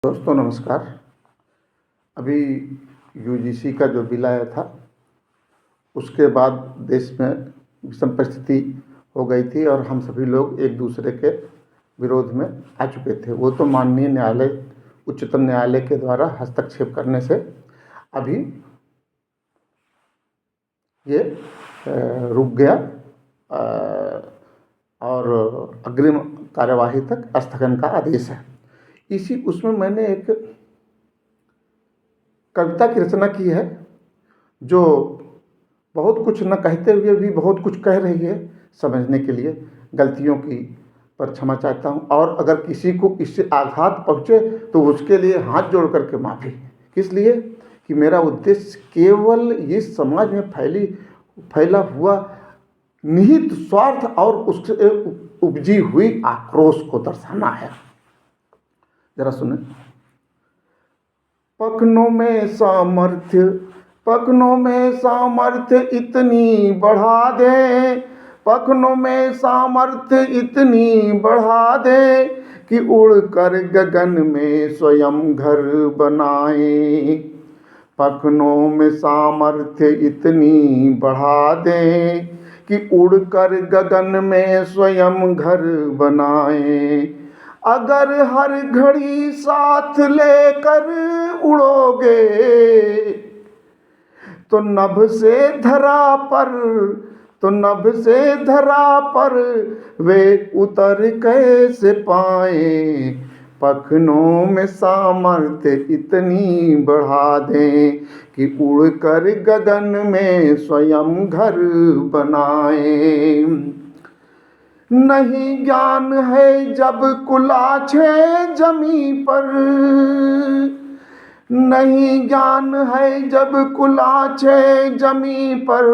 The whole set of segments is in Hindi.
दोस्तों नमस्कार। अभी यूजीसी का जो बिल आया था उसके बाद देश में विषम परिस्थिति हो गई थी और हम सभी लोग एक दूसरे के विरोध में आ चुके थे। वो तो माननीय न्यायालय उच्चतम न्यायालय के द्वारा हस्तक्षेप करने से अभी ये रुक गया और अग्रिम कार्यवाही तक स्थगन का आदेश है। इसी उसमें मैंने एक कविता की रचना की है जो बहुत कुछ न कहते हुए भी बहुत कुछ कह रही है। समझने के लिए गलतियों की पर क्षमा चाहता हूँ और अगर किसी को इससे आघात पहुँचे तो उसके लिए हाथ जोड़ करके माफ़ी। किस लिए कि मेरा उद्देश्य केवल इस समाज में फैला हुआ निहित स्वार्थ और उससे उपजी हुई आक्रोश को दर्शाना है। जरा सुने। पखनों में सामर्थ्य इतनी बढ़ा दे, पखनों में सामर्थ्य इतनी बढ़ा दे कि उड़कर गगन में स्वयं घर बनाए। पखनों में सामर्थ्य इतनी बढ़ा दे कि उड़कर गगन में स्वयं घर बनाए। अगर हर घड़ी साथ लेकर उड़ोगे तो नभ से धरा पर वे उतर कैसे पाए। पखनों में सामर्थ्य इतनी बढ़ा दें कि उड़कर गगन में स्वयं घर बनाए। नहीं ज्ञान है जब कुलाछे जमी पर, नहीं ज्ञान है जब कुलाछे जमी पर,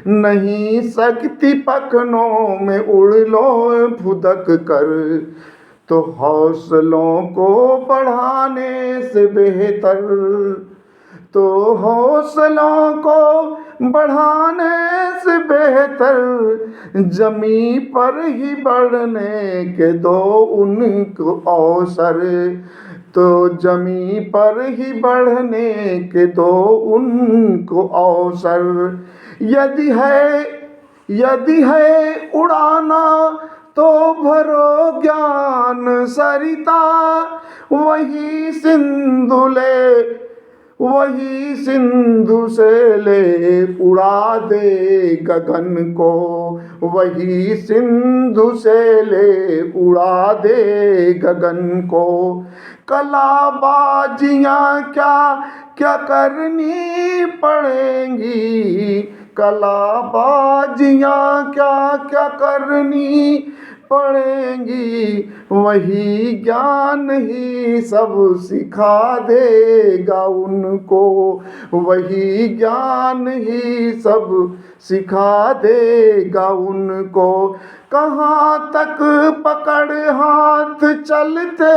नहीं शक्ति पखनों में उड़ लो फुदक कर। तो हौसलों को बढ़ाने से बेहतर, तो हौसलों को बढ़ाने से बेहतर जमी पर ही बढ़ने के दो उनको अवसर। तो जमी पर ही बढ़ने के दो उनको अवसर। यदि है उड़ाना तो भरो ज्ञान सरिता, वही सिंधु से ले उड़ा दे गगन को, वही सिंधु से ले उड़ा दे गगन को। कलाबाजियाँ क्या क्या करनी पड़ेंगी, कलाबाजियाँ क्या क्या करनी पड़ेंगी, वही ज्ञान ही सब सिखा देगा उनको, वही ज्ञान ही सब सिखा देगा उनको। कहाँ तक पकड़ हाथ चलते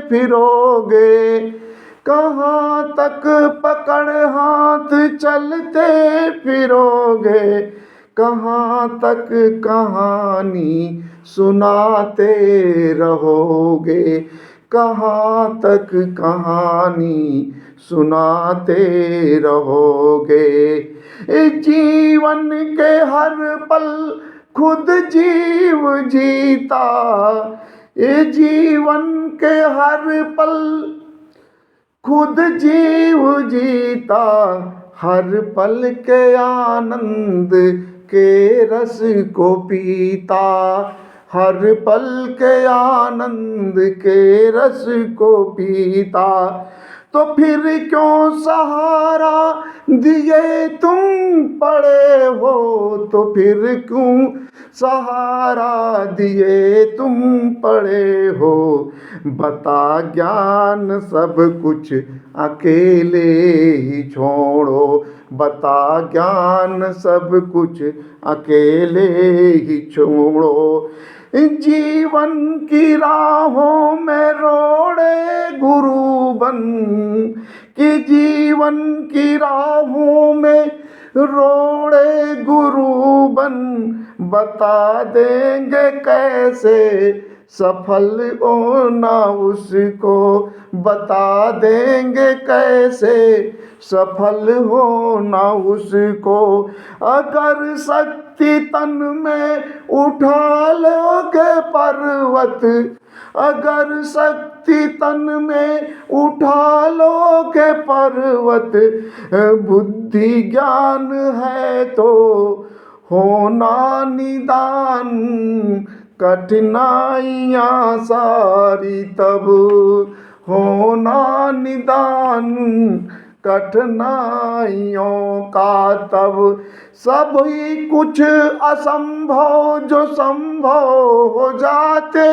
फिरोगे, कहाँ तक पकड़ हाथ चलते फिरोगे, कहाँ तक कहानी सुनाते रहोगे, कहाँ तक कहानी सुनाते रहोगे। जीवन के हर पल खुद जीव जीता, जीवन के हर पल खुद जीव जीता, हर पल के आनंद के रस को पीता, हर पल के आनंद के रस को पीता। तो फिर क्यों सहारा दिए तुम पड़े हो, तो फिर क्यों सहारा दिए तुम पड़े हो। बता ज्ञान सब कुछ अकेले ही छोड़ो, बता ज्ञान सब कुछ अकेले ही छोड़ो। जीवन की राहों में रोड़े गुरु बन, कि जीवन की राहों में रोड़े गुरु बन, बता देंगे कैसे सफल होना उसको बता देंगे कैसे सफल होना उसको। अगर शक्ति तन में उठा लोगे पर्वत, अगर शक्ति तन में उठा लोगे पर्वत, बुद्धि ज्ञान है तो होना निदान, कठिनाइयाँ सारी तब होना निदान, कठिनाइयों का तब। सभी कुछ असंभव जो संभव हो जाते,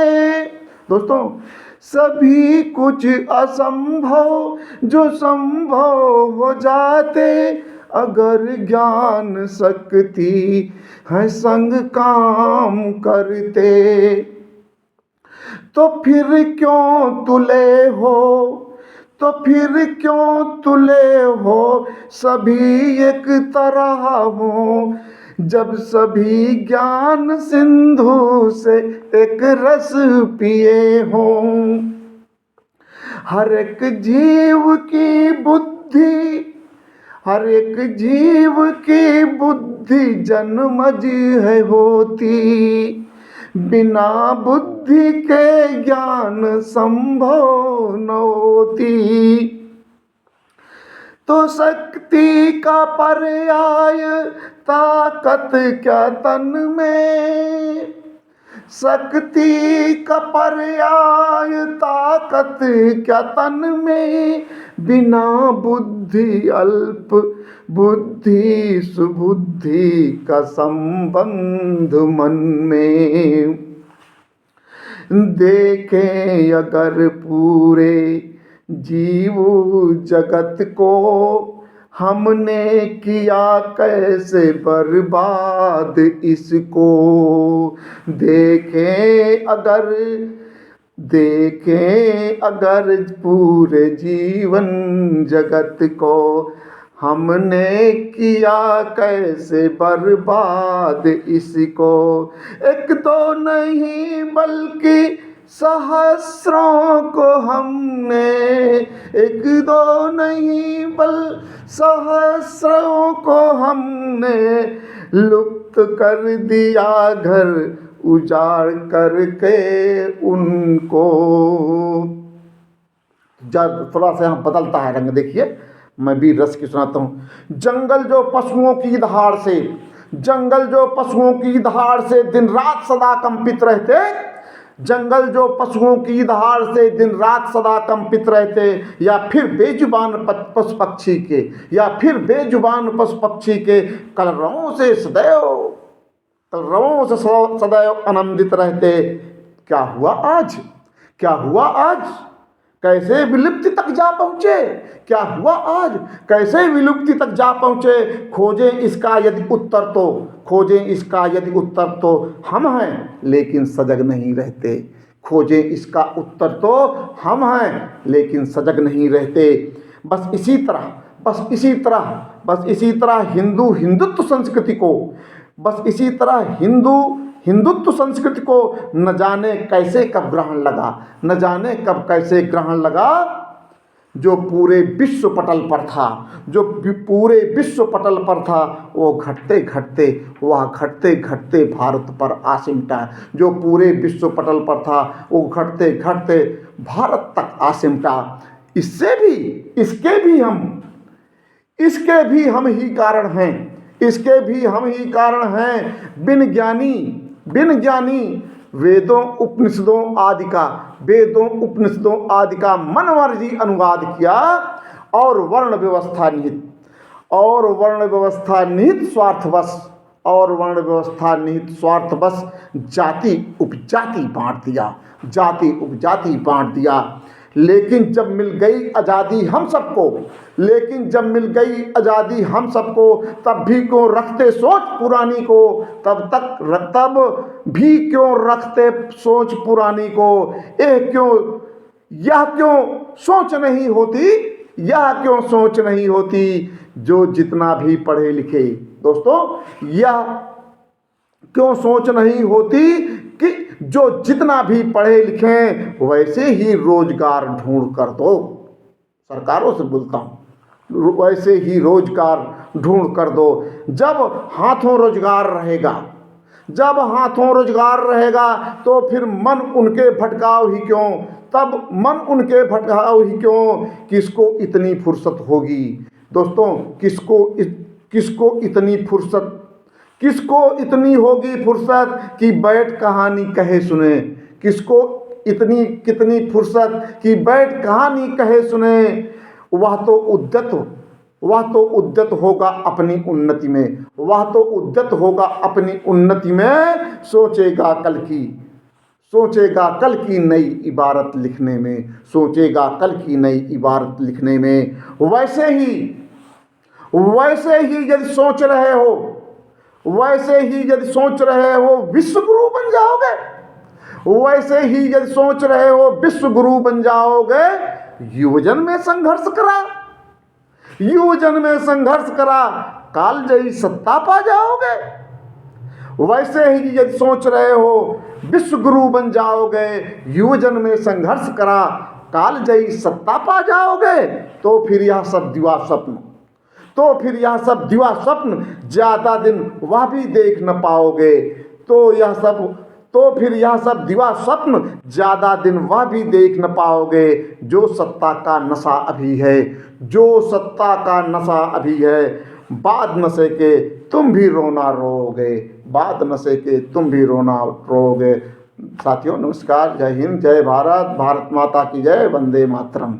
दोस्तों सभी कुछ असंभव जो संभव हो जाते, अगर ज्ञान शक्ति है संग काम करते। तो फिर क्यों तुले हो, तो फिर क्यों तुले हो, सभी एक तरह हो, जब सभी ज्ञान सिंधु से एक रस पिए हों। हर एक जीव की बुद्धि, हर एक जीव की बुद्धि जन्मज है होती, बिना बुद्धि के ज्ञान संभव न होती। तो शक्ति का पर्याय ताकत क्या तन में, शक्ति का पर्याय ताकत क्या तन में, बिना बुद्धि अल्प बुद्धि सुबुद्धि का संबंध मन में। देखें अगर पूरे जीव जगत को हमने किया कैसे बर्बाद इसको। देखें अगर पूरे जीवन जगत को हमने किया कैसे बर्बाद इसको। एक तो नहीं बल्कि सहस्रों को हमने, एक दो नहीं बल सहस्रों को हमने लुप्त कर दिया घर उजाड़ करके उनको। जब थोड़ा सा यहाँ बदलता है रंग, देखिए मैं भी रस की सुनाता हूँ। जंगल जो पशुओं की दहाड़ से, जंगल जो पशुओं की दहाड़ से दिन रात सदा कंपित रहते, जंगल जो पशुओं की दहाड़ से दिन रात सदा कंपित रहते, या फिर बेजुबान पशु पक्षी के, या फिर बेजुबान पशु पक्षी के कलरवों से सदैव आनंदित रहते। क्या हुआ आज, क्या हुआ आज, कैसे विलुप्ति तक जा पहुँचे, क्या हुआ आज, कैसे विलुप्ति तक जा पहुँचे। खोजें इसका यदि उत्तर तो, खोजें इसका यदि उत्तर तो हम हैं लेकिन सजग नहीं रहते। खोजें इसका उत्तर तो हम हैं लेकिन सजग नहीं रहते। बस इसी तरह हिंदुत्व संस्कृति को, बस इसी तरह हिंदुत्व संस्कृति को न जाने कैसे कब ग्रहण लगा, न जाने कब कैसे ग्रहण लगा। जो पूरे विश्व पटल पर था, जो पूरे विश्व पटल पर था, वो घटते घटते भारत पर आ सिमटा। जो पूरे विश्व पटल पर था वो घटते घटते भारत तक आ सिमटा। इसके भी हम ही कारण हैं, इसके भी हम ही कारण हैं। बिन ज्ञानी वेदों उपनिषदों आदि का मनमर्जी अनुवाद किया, और वर्ण व्यवस्था निहित स्वार्थवश जाति उपजाति बांट दिया। लेकिन जब मिल गई आज़ादी हम सबको, तब भी क्यों रखते सोच पुरानी को, तब भी क्यों रखते सोच पुरानी को। यह क्यों सोच नहीं होती, जो जितना भी पढ़े लिखे। दोस्तों, यह क्यों सोच नहीं होती कि जो जितना भी पढ़े लिखें वैसे ही रोजगार ढूंढ कर दो। सरकारों से बोलता हूँ, वैसे ही रोजगार ढूंढ कर दो। जब हाथों रोजगार रहेगा, जब हाथों रोजगार रहेगा तो फिर मन उनके भटकाव ही क्यों, तब मन उनके भटकाव ही क्यों। किसको इतनी फुर्सत होगी दोस्तों, किसको इतनी फुर्सत, किसको इतनी होगी फुर्सत कि बैठ कहानी कहे सुने। किसको इतनी कितनी फुर्सत कि बैठ कहानी कहे सुने। वह तो उद्यत होगा अपनी उन्नति में, वह तो उद्यत होगा अपनी उन्नति में। सोचेगा कल की नई इबारत लिखने में, सोचेगा कल की नई इबारत लिखने में। वैसे ही यदि सोच रहे हो, वैसे ही यदि सोच रहे हो विश्व गुरु बन जाओगे, वैसे ही यदि सोच रहे हो विश्व गुरु बन जाओगे। युवजन में संघर्ष करा, युवजन में संघर्ष करा, कालजयी सत्ता पा जाओगे। वैसे ही यदि सोच रहे हो विश्व गुरु बन जाओगे, युवजन में संघर्ष करा, कालजयी सत्ता पा जाओगे। तो फिर यह सब दिवा स्वप्न, तो फिर यह सब दिवा स्वप्न ज्यादा दिन वह भी देख न पाओगे। तो फिर यह सब दिवा स्वप्न ज्यादा दिन वह भी देख न पाओगे। जो सत्ता का नशा अभी है, जो सत्ता का नशा अभी है, बाद नशे के तुम भी रोना रोओगे, बाद नशे के तुम भी रोना रोओगे। साथियों नमस्कार, जय हिंद, जय भारत, भारत माता की जय, वंदे मातरम।